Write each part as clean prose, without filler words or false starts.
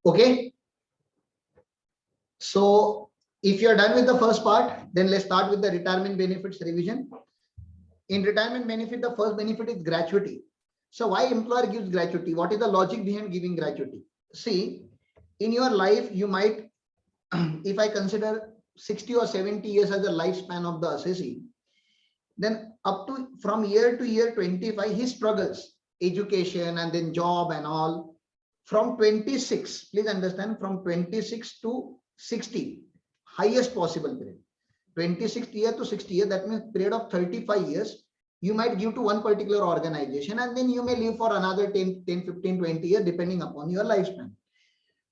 Okay. So if you're done with the first part, then let's start with the retirement benefits revision. In retirement benefit, the first benefit is gratuity. So why employer gives gratuity? What is the logic behind giving gratuity? See, in your life, you might, if I consider 60 or 70 years as the lifespan of the assessee, then up to from year to year 25, he struggles, education and then job and all. From 26, please understand, from 26 to 60, highest possible period. 26th year to 60 year, that means period of 35 years, you might give to one particular organization and then you may live for another 10, 15, 20 years depending upon your lifespan.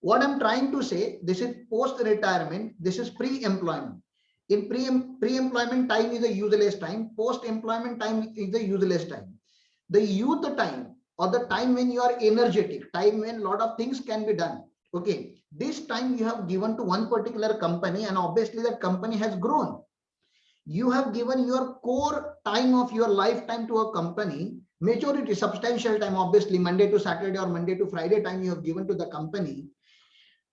What I'm trying to say, this is post-retirement, this is pre-employment. In pre-employment time is a useless time, post-employment time is the useless time. The youth time or the time when you are energetic, time when a lot of things can be done. Okay, this time you have given to one particular company and obviously that company has grown. You have given your core time of your lifetime to a company, majority, substantial time, obviously Monday to Saturday or Monday to Friday time you have given to the company.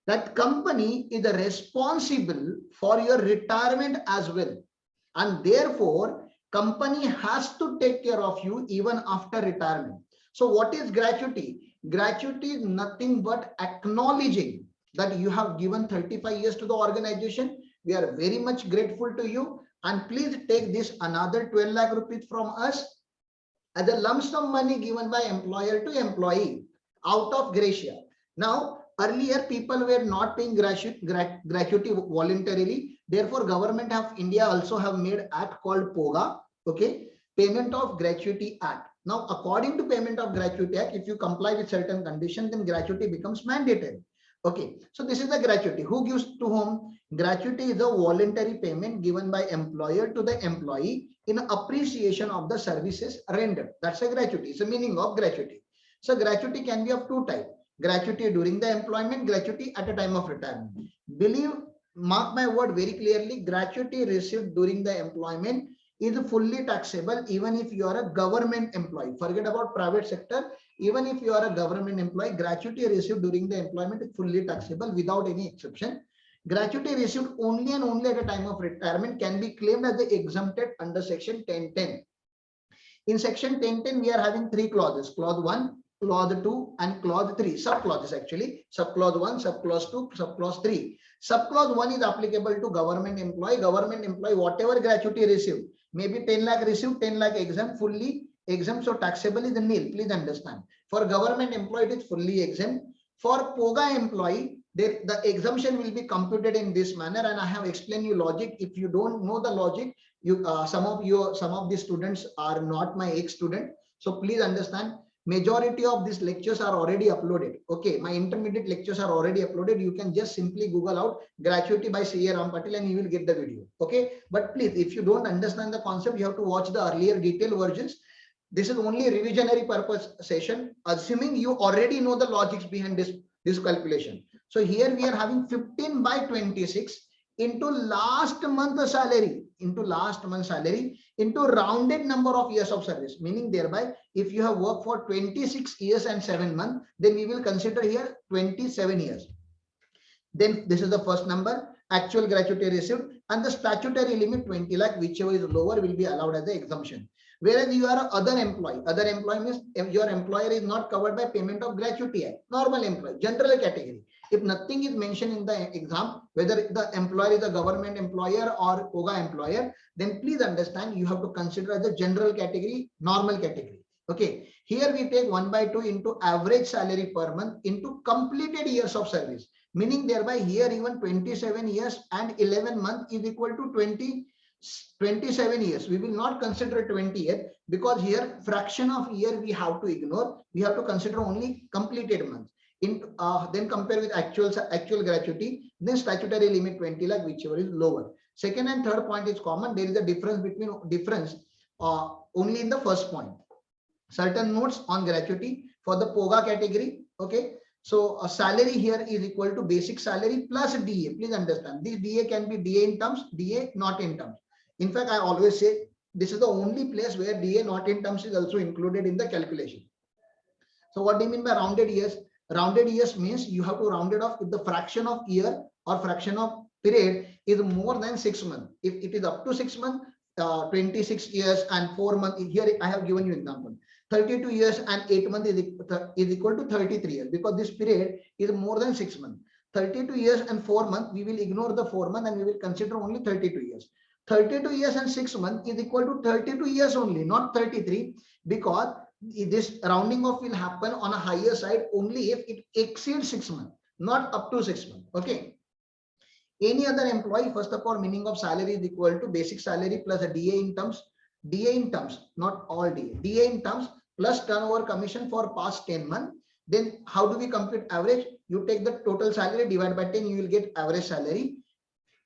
That company is responsible for your retirement as well. And therefore, company has to take care of you even after retirement. So what is gratuity? Gratuity is nothing but acknowledging that you have given 35 years to the organization. We are very much grateful to you. And please take this another 12 lakh rupees from us as a lump sum money given by employer to employee out of gratia. Now, earlier people were not paying gratuity voluntarily. Therefore, Government of India also have made act called POGA, okay, Payment of Gratuity Act. Now, according to Payment of Gratuity Act, if you comply with certain conditions, then gratuity becomes mandatory. Okay, so this is the gratuity. Who gives to whom? Gratuity is a voluntary payment given by employer to the employee in appreciation of the services rendered. That's a gratuity. It's a meaning of gratuity. So gratuity can be of two types. Gratuity during the employment, gratuity at a time of retirement. Believe, mark my word very clearly, gratuity received during the employment is fully taxable even if you are a government employee. Forget about private sector. Even if you are a government employee, gratuity received during the employment is fully taxable without any exception. Gratuity received only and only at a time of retirement can be claimed as exempted under section 1010. In section 1010, we are having three clauses: clause 1, clause 2 and clause 3, sub-clauses actually, sub-clause 1, sub-clause 2, sub-clause 3. Sub-clause 1 is applicable to government employee. Government employee, whatever gratuity received, maybe 10 lakh received, 10 lakh exempt, fully exempt, so taxable is nil. Please understand. For government employee, it is fully exempt. For POGA employee, the exemption will be computed in this manner, and I have explained you logic. If you don't know the logic, you some of the students are not my ex-student, so please understand. Majority of these lectures are already uploaded. Okay, my intermediate lectures are already uploaded. You can just simply Google out gratuity by C.A. Ram Patil and you will get the video. Okay, but please, if you don't understand the concept, you have to watch the earlier detailed versions. This is only revisionary purpose session, assuming you already know the logics behind this calculation. So here we are having 15 by 26 into last month salary, into rounded number of years of service, meaning thereby if you have worked for 26 years and 7 months, then we will consider here 27 years. Then this is the first number, actual gratuity received, and the statutory limit 20 lakh, whichever is lower will be allowed as the exemption. Whereas you are other employee means if your employer is not covered by Payment of Gratuity Act, normal employee, general category. If nothing is mentioned in the exam, whether the employer is a government employer or POGA employer, then please understand you have to consider as a general category, normal category. Okay, here we take 1 by 2 into average salary per month into completed years of service, meaning thereby here even 27 years and 11 months is equal to 27 years. We will not consider 20 years because here fraction of year we have to ignore. We have to consider only completed months. Then compare with actual gratuity, then statutory limit 20 lakh, whichever is lower. Second and third point is common. There is a difference only in the first point. Certain notes on gratuity for the POGA category. Okay, so a salary here is equal to basic salary plus DA. Please understand, this DA can be DA in terms, DA not in terms. In fact, I always say this is the only place where DA not in terms is also included in the calculation. So what do you mean by rounded years? Rounded years means you have to round it off if the fraction of year or fraction of period is more than 6 months. If it is up to 6 months, 26 years and 4 months. Here I have given you example. 32 years and 8 months is equal to 33 years, because this period is more than 6 months. 32 years and 4 months, we will ignore the 4 months and we will consider only 32 years. 32 years and 6 months is equal to 32 years only, not 33, because this rounding off will happen on a higher side only if it exceeds 6 months, not up to 6 months. Okay. Any other employee, first of all, meaning of salary is equal to basic salary plus a DA in terms, not all DA, DA in terms plus turnover commission for past 10 months. Then how do we compute average? You take the total salary, divide by 10, you will get average salary.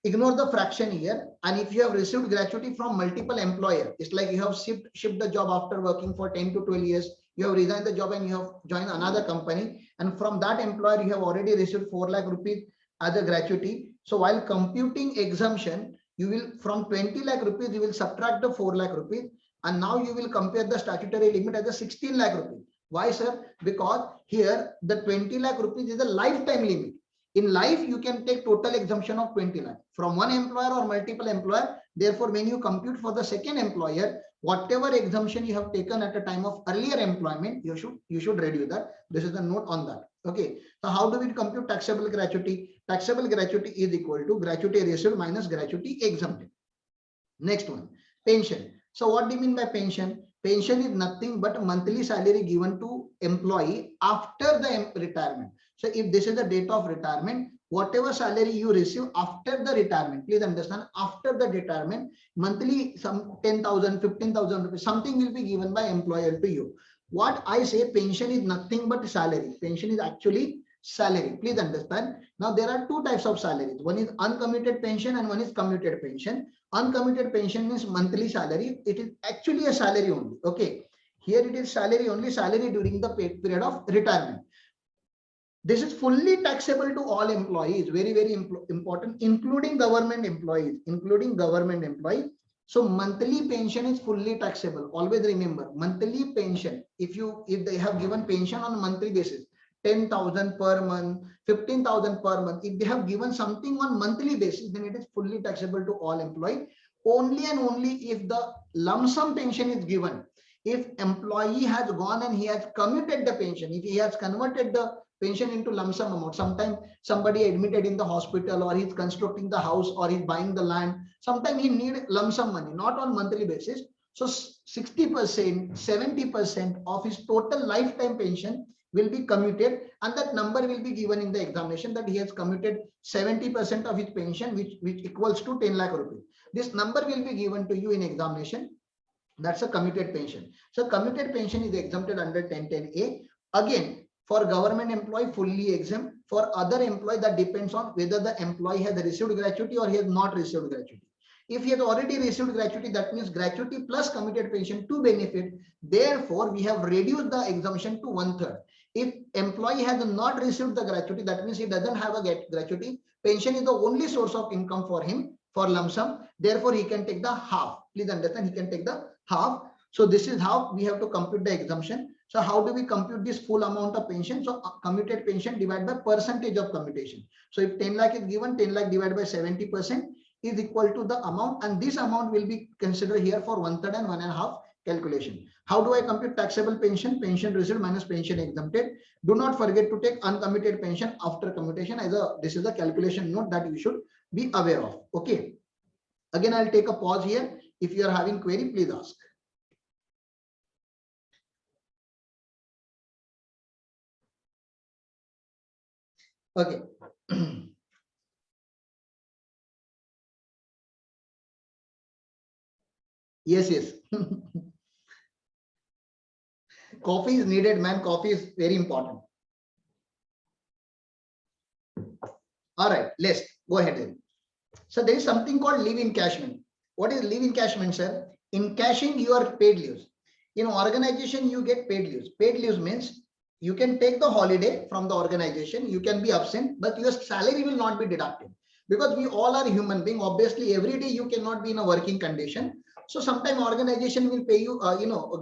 Ignore the fraction here. And if you have received gratuity from multiple employer, it's like you have shipped the job after working for 10 to 12 years, you have resigned the job and you have joined another company, and from that employer you have already received 4 lakh rupees as a gratuity. So while computing exemption, you will, from 20 lakh rupees, you will subtract the 4 lakh rupees, and now you will compare the statutory limit as a 16 lakh rupees. Why, sir? Because here the 20 lakh rupees is a lifetime limit. In life, you can take total exemption of 20 lakh from one employer or multiple employer. Therefore, when you compute for the second employer, whatever exemption you have taken at the time of earlier employment, you should reduce that. This is the note on that. Okay. So how do we compute taxable gratuity? Taxable gratuity is equal to gratuity received minus gratuity exempted. Next one, pension. So what do you mean by pension? Pension is nothing but monthly salary given to employee after the retirement. So if this is the date of retirement, whatever salary you receive after the retirement, please understand, after the retirement, monthly some 10,000, 15,000 rupees, something will be given by employer to you. What I say, pension is nothing but salary. Pension is actually salary. Please understand. Now there are two types of salaries. One is uncommitted pension and one is committed pension. Uncommitted pension means monthly salary. It is actually a salary only. Okay. Here it is salary only, salary during the period of retirement. This is fully taxable to all employees. Very, very important, including government employees. So monthly pension is fully taxable. Always remember, monthly pension. If they have given pension on a monthly basis, 10,000 per month, 15,000 per month. If they have given something on monthly basis, then it is fully taxable to all employees. Only and only if the lump sum pension is given. If employee has gone and he has commuted the pension, if he has converted the pension into lump sum amount, sometimes somebody admitted in the hospital, or he's constructing the house, or he's buying the land, sometimes he need lump sum money, not on monthly basis. So 60%, 70% of his total lifetime pension will be commuted, and that number will be given in the examination that he has commuted 70% of his pension, which equals to 10 lakh rupees. This number will be given to you in examination. That's a commuted pension. So commuted pension is exempted under 1010A. Again, for government employee, fully exempt. For other employee, that depends on whether the employee has received gratuity or he has not received gratuity. If he has already received gratuity, that means gratuity plus commuted pension to benefit. Therefore, we have reduced the exemption to 1/3. If employee has not received the gratuity, that means he doesn't have a gratuity. Pension is the only source of income for him for lump sum. Therefore, he can take the half. Please understand, he can take the half. So this is how we have to compute the exemption. So how do we compute this full amount of pension? So commuted pension divided by percentage of commutation. So if 10 lakh is given, 10 lakh divided by 70% is equal to the amount, and this amount will be considered here for 1/3 and 1.5 calculation. How do I compute taxable pension? Pension received minus pension exempted. Do not forget to take uncommitted pension after commutation. This is a calculation note that you should be aware of. Okay. Again, I'll take a pause here. If you are having query, please ask. Okay. Yes. Coffee is needed, man. Coffee is very important. All right, let's go ahead then. So there is something called leave encashment. What is leave encashment, sir? In cashing your paid leaves. In organization, you get paid leaves. Paid leaves means you can take the holiday from the organization. You can be absent, but your salary will not be deducted, because we all are human beings. Obviously, every day you cannot be in a working condition. So sometime organization will pay you,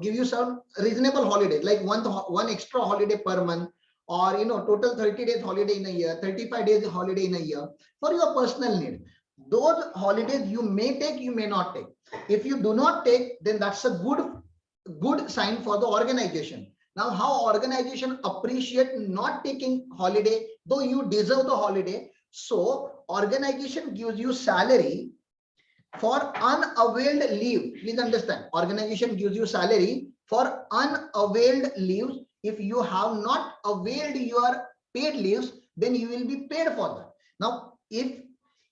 give you some reasonable holidays, like one extra holiday per month, or total 30 days holiday in a year, 35 days holiday in a year for your personal need. Those holidays you may take, you may not take. If you do not take, then that's a good sign for the organization. Now, how organization appreciate not taking holiday, though you deserve the holiday. So organization gives you salary for unavailed leave. Please understand, organization gives you salary for unavailed leaves. If you have not availed your paid leaves, then you will be paid for that. Now, if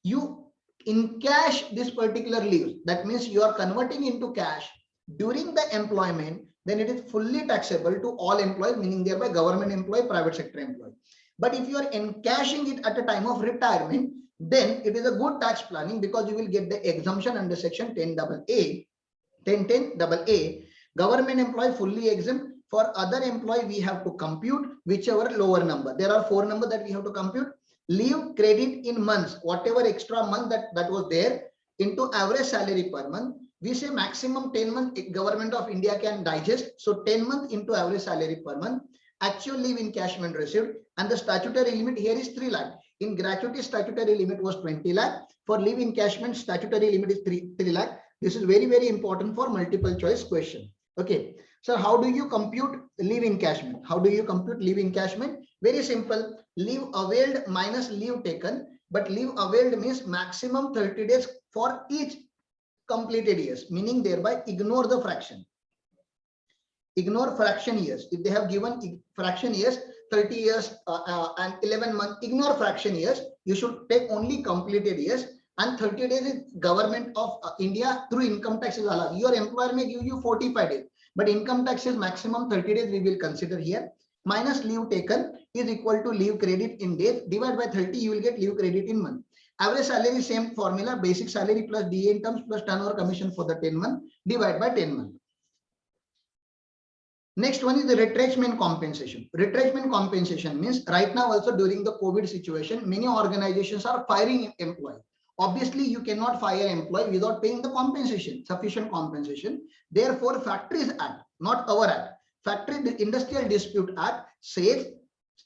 you encash this particular leave, that means you are converting into cash during the employment, then it is fully taxable to all employees, meaning thereby government employee, private sector employee. But if you are encashing it at a time of retirement, then it is a good tax planning, because you will get the exemption under section 10AA. Government employee fully exempt. For other employee, we have to compute whichever lower number. There are 4 numbers that we have to compute. Leave credit in months, whatever extra month that was there, into average salary per month. We say maximum 10 months government of India can digest. So 10 months into average salary per month. Actual leave encashment received, and the statutory limit here is 3 lakh. In gratuity, statutory limit was 20 lakh. For leave encashment, statutory limit is 3 lakh. This is very, very important for multiple choice question. Okay. So how do you compute leave encashment? How do you compute leave encashment? Very simple. Leave availed minus leave taken. But leave availed means maximum 30 days for each completed years, meaning thereby ignore the fraction. Ignore fraction years. If they have given fraction years, 30 years and 11 months, ignore fraction years. You should take only completed years. And 30 days is government of India through income tax is allowed. Your employer may give you 45 days, but income tax is maximum 30 days we will consider here. Minus leave taken is equal to leave credit in days. Divide by 30, you will get leave credit in month. Average salary, same formula, basic salary plus DA in terms plus turnover commission for the 10 month, divide by 10 month. Next one is the retrenchment compensation. Retrenchment compensation means right now also during the COVID situation, many organizations are firing employees. Obviously, you cannot fire employee without paying the compensation, sufficient compensation. Therefore, Factories Act, not our act, Factory Industrial Dispute Act says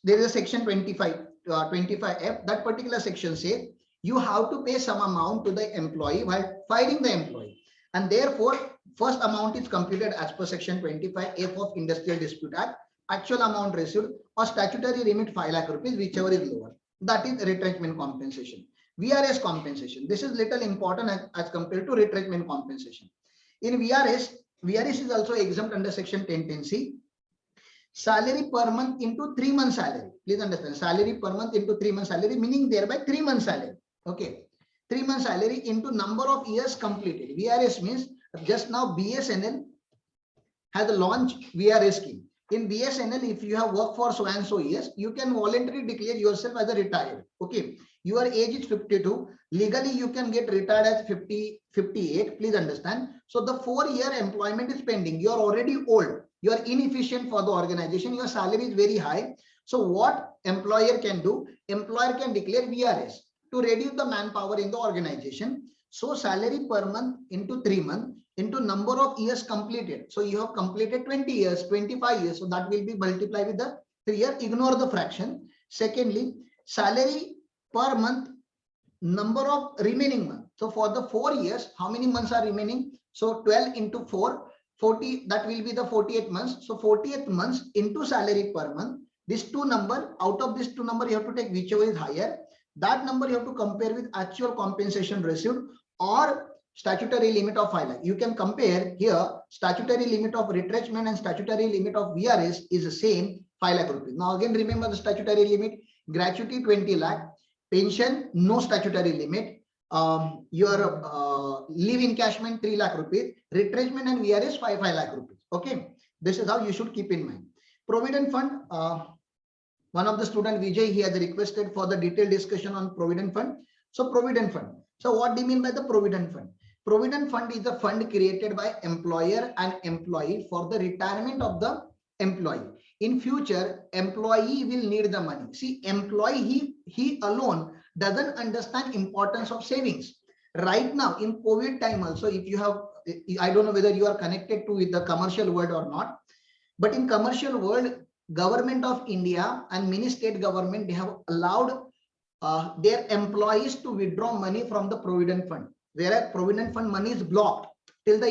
there is a section 25F. That particular section says you have to pay some amount to the employee while firing the employee, and therefore first amount is computed as per section 25F of Industrial Dispute Act. Actual amount received or statutory limit 5 lakh rupees, whichever is lower. That is retrenchment compensation. VRS compensation. This is little important as compared to retrenchment compensation. In VRS is also exempt under section 1010C. Salary per month into 3 months salary. Please understand, salary per month into 3 months salary, meaning thereby 3 months salary. Okay, 3 months salary into number of years completed. VRS means just now BSNL has launched VRS scheme. In BSNL, if you have worked for so and so years, you can voluntarily declare yourself as a retired. Okay, your age is 52. Legally, you can get retired as 58. Please understand. So the 4-year employment is pending. You are already old. You are inefficient for the organization. Your salary is very high. So what employer can do? Employer can declare VRS to reduce the manpower in the organization. So salary per month into 3 months into number of years completed. So you have completed 20 years, 25 years. So that will be multiplied with the 3 year. Ignore the fraction. Secondly, salary per month, number of remaining months. So for the 4 years, how many months are remaining? So 12 into 4, 40, that will be the 48 months. So 48 months into salary per month. This 2 number, out of this 2 number, you have to take whichever is higher. That number you have to compare with actual compensation received or statutory limit of 5 lakh. You can compare here, statutory limit of retrenchment and statutory limit of VRS is the same, 5 lakh rupees. Now again, remember the statutory limit, gratuity 20 lakh, pension, no statutory limit, your leave encashment 3 lakh rupees, retrenchment and VRS 5 lakh rupees. Okay, this is how you should keep in mind. Provident fund, one of the student Vijay, he has requested for the detailed discussion on provident fund. So provident fund. So what do you mean by the provident fund? Provident fund is a fund created by employer and employee for the retirement of the employee. In future, employee will need the money. See, employee, he alone doesn't understand importance of savings. Right now in COVID time also, if you have, I don't know whether you are connected to with the commercial world or not, but in commercial world, Government of India and many state government, they have allowed their employees to withdraw money from the provident fund, whereas provident fund money is blocked till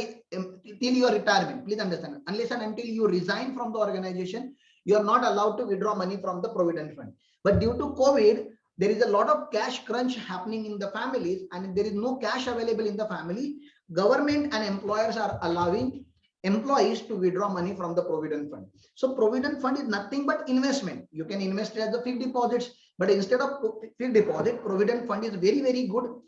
your retirement. Please understand, unless and until you resign from the organization, you are not allowed to withdraw money from the provident fund. But due to COVID, there is a lot of cash crunch happening in the families, and there is no cash available in the family. Government and employers are allowing employees to withdraw money from the provident fund. So provident fund is nothing but investment. You can invest as the fixed deposits, but instead of fixed deposit, provident fund is very, very good,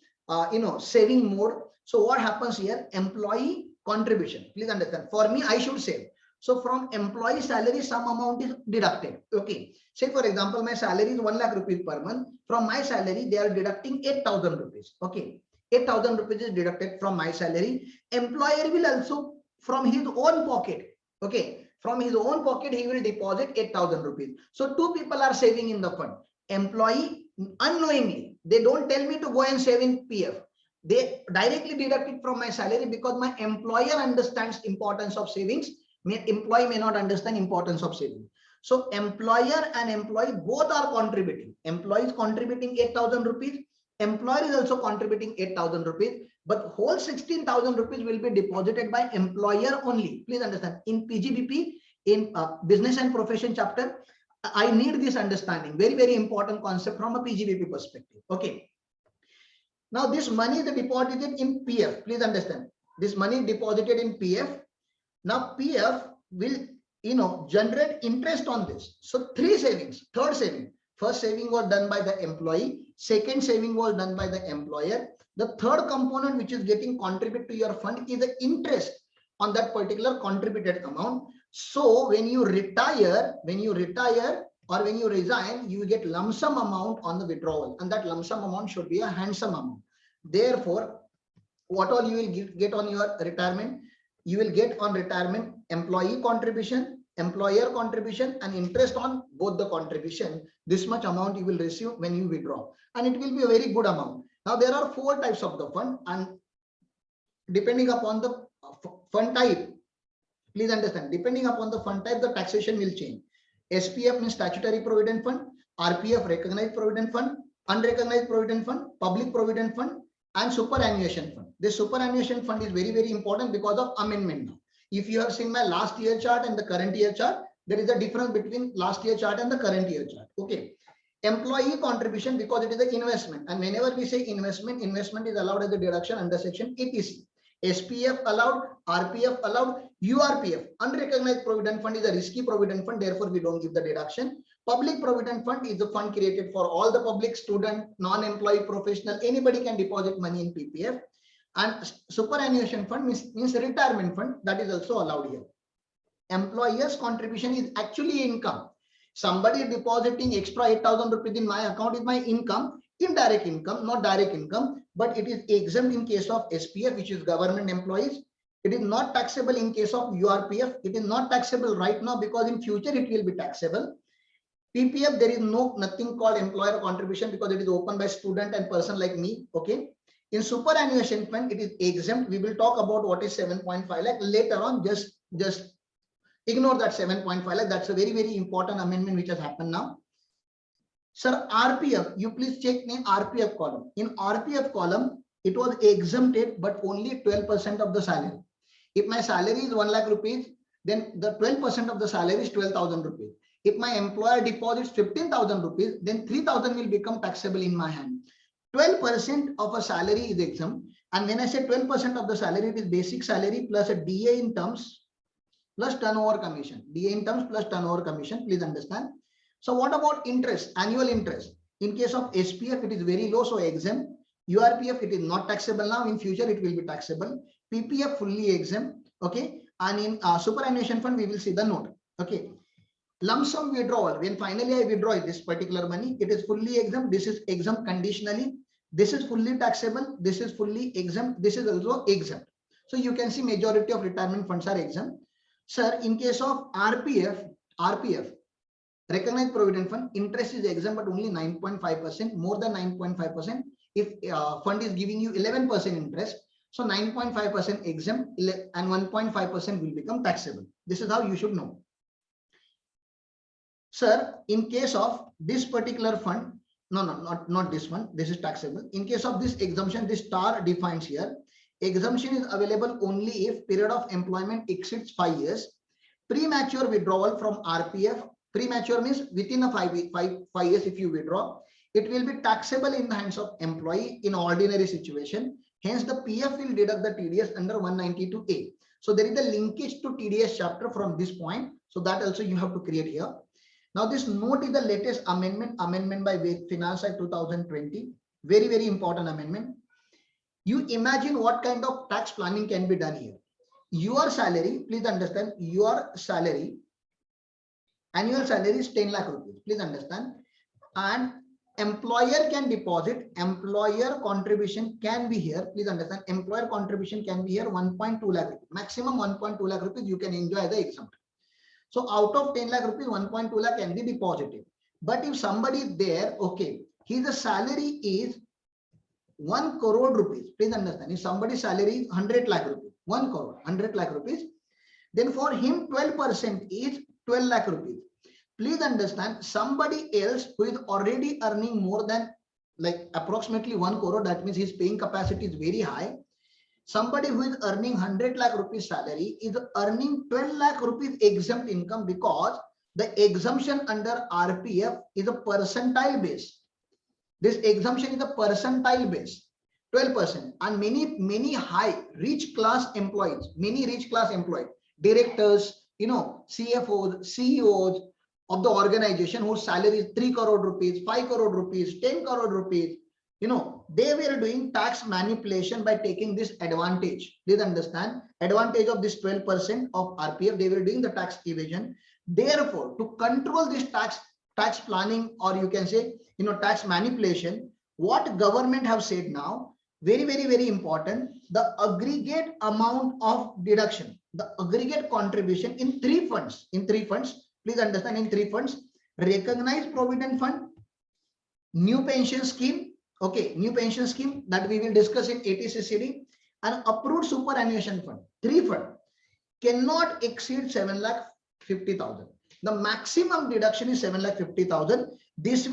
saving mode. So what happens here? Employee contribution. Please understand. For me, I should save. So from employee salary, some amount is deducted. Okay. Say for example, my salary is 1 lakh rupees per month. From my salary, they are deducting 8,000 rupees. Okay. 8,000 rupees is deducted from my salary. Employer will also from his own pocket. Okay. From his own pocket, he will deposit 8,000 rupees. So two people are saving in the fund. Employee unknowingly, they don't tell me to go and save in PF. They directly deduct it from my salary because my employer understands importance of savings. Employee may not understand importance of saving. So employer and employee both are contributing. Employee is contributing 8,000 rupees. Employer is also contributing 8,000 rupees. But whole 16,000 rupees will be deposited by employer only. Please understand. In PGBP, in business and profession chapter, I need this understanding. Very, very important concept from a PGBP perspective. Okay. Now this money is deposited in PF. Please understand. This money deposited in PF. Now PF will, generate interest on this. So three savings. Third saving. First saving was done by the employee. Second saving was done by the employer. The third component which is getting contributed to your fund is the interest on that particular contributed amount. So when you retire or when you resign, you get lump sum amount on the withdrawal, and that lump sum amount should be a handsome amount. Therefore, what all you will get on your retirement? You will get on retirement employee contribution, employer contribution, and interest on both the contribution. This much amount you will receive when you withdraw, and it will be a very good amount. Now there are four types of the fund, and depending upon the fund type, please understand, depending upon the fund type, the taxation will change. SPF means statutory provident fund, RPF recognized provident fund, unrecognized provident fund, public provident fund, and superannuation fund. This superannuation fund is very, very important because of amendment now. If you have seen my last year chart and the current year chart, there is a difference between last year chart and the current year chart. Okay. Employee contribution, because it is an investment, and whenever we say investment is allowed as a deduction under section 80C. SPF allowed, RPF allowed, URPF, unrecognized provident fund, is a risky provident fund, therefore we don't give the deduction. Public provident fund is the fund created for all the public, student, non-employee, professional, anybody can deposit money in PPF. And superannuation fund means retirement fund, that is also allowed here. Employer's contribution is actually income. Somebody depositing extra 8,000 rupees in my account is my income, indirect income, not direct income, but it is exempt in case of SPF, which is government employees. It is not taxable in case of URPF. It is not taxable right now because in future it will be taxable. PPF, there is nothing called employer contribution because it is opened by student and person like me. Okay. In superannuation fund, it is exempt. We will talk about what is 7.5 lakh later on. Just ignore that 7.5 lakh. That's a very, very important amendment which has happened now. Sir, RPF, you please check name RPF column. In RPF column, it was exempted, but only 12% of the salary. If my salary is 1 lakh rupees, then the 12% of the salary is 12,000 rupees. If my employer deposits 15,000 rupees, then 3,000 will become taxable in my hand. 12% of a salary is exempt. And when I say 12% of the salary, it is basic salary plus a DA in terms plus turnover commission. DA in terms plus turnover commission, please understand. So what about interest, annual interest? In case of SPF, it is very low, so exempt. URPF, it is not taxable now. In future, it will be taxable. PPF, fully exempt. Okay. And in superannuation fund, we will see the note. Okay. Lump sum withdrawal. When finally I withdraw this particular money, it is fully exempt. This is exempt conditionally. This is fully taxable. This is fully exempt. This is also exempt. So you can see majority of retirement funds are exempt. Sir, in case of RPF, recognized provident fund, interest is exempt, but only 9.5%, more than 9.5%. If fund is giving you 11% interest, so 9.5% exempt and 1.5% will become taxable. This is how you should know. Sir, in case of this particular fund, no, not this one, this is taxable. In case of this exemption, this star defines here, exemption is available only if period of employment exceeds 5 years. Premature withdrawal from RPF, premature means within a 5 years if you withdraw, it will be taxable in the hands of employee in ordinary situation. Hence, the PF will deduct the TDS under 192A. So there is a linkage to TDS chapter from this point. So that also you have to create here. Now this note is the latest amendment by Finance Act 2020. Very, very important amendment. You imagine what kind of tax planning can be done here. Your salary, please understand, your salary, annual salary is 10 lakh rupees. Please understand. And employer can deposit, employer contribution can be here. Please understand, employer contribution can be here 1.2 lakh rupees. Maximum 1.2 lakh rupees you can enjoy as an exempt. So out of 10 lakh rupees, 1.2 lakh can be deposited. But if somebody is there, okay, his salary is 1 crore rupees. Please understand, if somebody's salary is 100 lakh rupees, 1 crore, 100 lakh rupees, then for him 12% is 12 lakh rupees. Please understand, somebody else who is already earning more than like approximately 1 crore, that means his paying capacity is very high. Somebody who is earning 100 lakh rupees salary is earning 12 lakh rupees exempt income, because the exemption under RPF is a percentile base. This exemption is a percentile base, 12%. And many high rich class employees, directors, CFOs, CEOs of the organization whose salary is 3 crore rupees, 5 crore rupees, 10 crore rupees, they were doing tax manipulation by taking this advantage. Please understand, advantage of this 12% of RPF, they were doing the tax evasion. Therefore, to control this tax planning, or you can say, tax manipulation, what government have said now, very, very, very important, the aggregate amount of deduction, the aggregate contribution in three funds, please understand, in 3 funds: recognized provident fund, new pension scheme, okay, new pension scheme that we will discuss in 80CCD, and approved superannuation fund. 3 fund cannot exceed 7,50,000. The maximum deduction is 7,50,000. This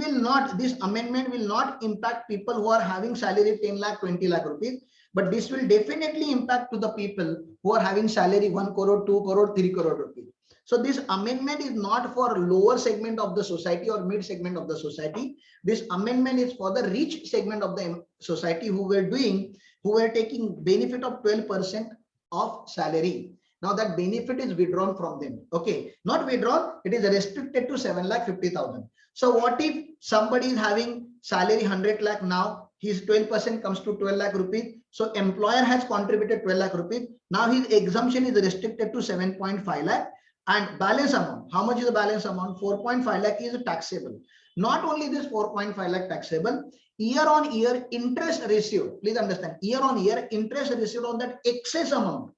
amendment will not impact people who are having salary 10 lakh, 20 lakh rupees, but this will definitely impact to the people who are having salary 1 crore, 2 crore, 3 crore rupees. So this amendment is not for lower segment of the society or mid segment of the society. This amendment is for the rich segment of the society who were taking benefit of 12% of salary. Now that benefit is withdrawn from them. Okay, not withdrawn, it is restricted to 7,50,000. So what if somebody is having salary 100 lakh, now his 12% comes to 12 lakh rupees. So employer has contributed 12 lakh rupees. Now his exemption is restricted to 7.5 lakh. And balance amount, how much is the balance amount? 4.5 lakh is taxable. Not only this 4.5 lakh taxable, year on year interest received, please understand, year on year interest received on that excess amount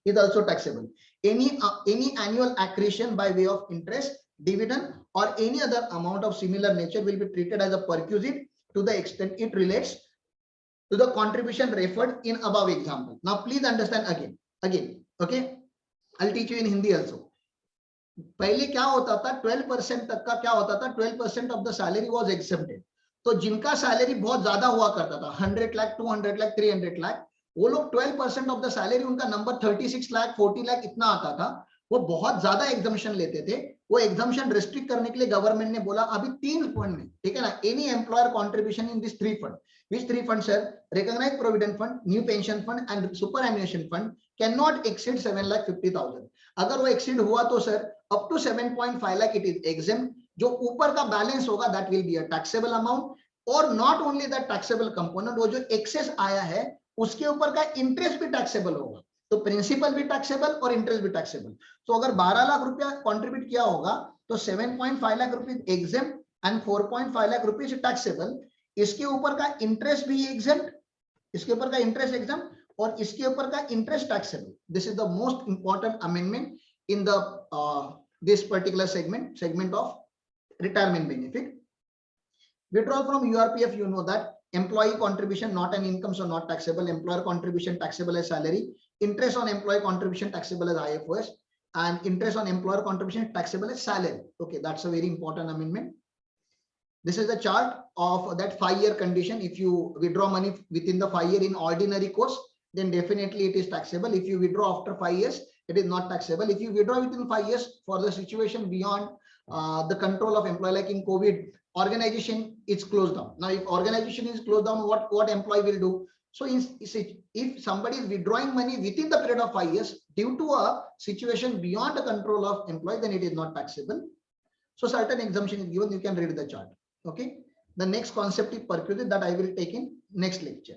is also taxable. Any annual accretion by way of interest, dividend, or any other amount of similar nature will be treated as a perquisite to the extent it relates to the contribution referred in above example. Now please understand again, okay, I'll teach you in Hindi also. पहले क्या होता था, 12% तक का क्या होता था, 12% of the salary was exempted. तो जिनका सैलरी बहुत ज्यादा हुआ करता था, 100 लाख, 200 लाख, 300 लाख, वो लोग 12% ऑफ द सैलरी, उनका नंबर 36 लाख, 40 लाख इतना आता था, वो बहुत ज्यादा एग्जम्पशन लेते थे. वो एग्जम्पशन रिस्ट्रिक्ट करने के लिए गवर्नमेंट ने बोला अभी 3 फंड में, ठीक है ना, any employer contribution in this 3 fund. Which 3 funds, sir? Recognized provident fund, new pension fund, and superannuation fund cannot exceed 7,50,000. अगर वो exceed हुआ तो sir up to 7.5 lakh it is exempt. जो ऊपर का balance होगा that will be a taxable amount. और not only that taxable component, वो जो excess आया है उसके ऊपर का interest भी taxable होगा. तो प्रिंसिपल भी टैक्सेबल और इंटरेस्ट भी टैक्सेबल. तो अगर 12 लाख रुपया कंट्रीब्यूट किया होगा तो 7.5 lakh rupees exempt and 4.5 lakh rupees taxable. इसके ऊपर का इंटरेस्ट भी एग्जेम्प्ट, इसके ऊपर का इंटरेस्ट एग्जेम्प्ट और इसके ऊपर का interest taxable. This is the most important amendment in the this particular segment of retirement benefit. Withdrawal from URPF, you know that employee contribution not an income, so not taxable. Employer contribution taxable as salary. Interest on employee contribution taxable as IFOS. and interest on employer contribution is taxable as salary. Okay, that's a very important amendment. This is a chart of that 5-year condition. If you withdraw money within the 5 year in ordinary course, then definitely it is taxable. If you withdraw after 5 years, it is not taxable. If you withdraw within 5 years for the situation beyond the control of employee, like in COVID, organization is closed down. Now, if organization is closed down, what employee will do? So if somebody is withdrawing money within the period of 5 years due to a situation beyond the control of employee, then it is not taxable. So certain exemption is given. You can read the chart. Okay. The next concept is perquisite that I will take in next lecture.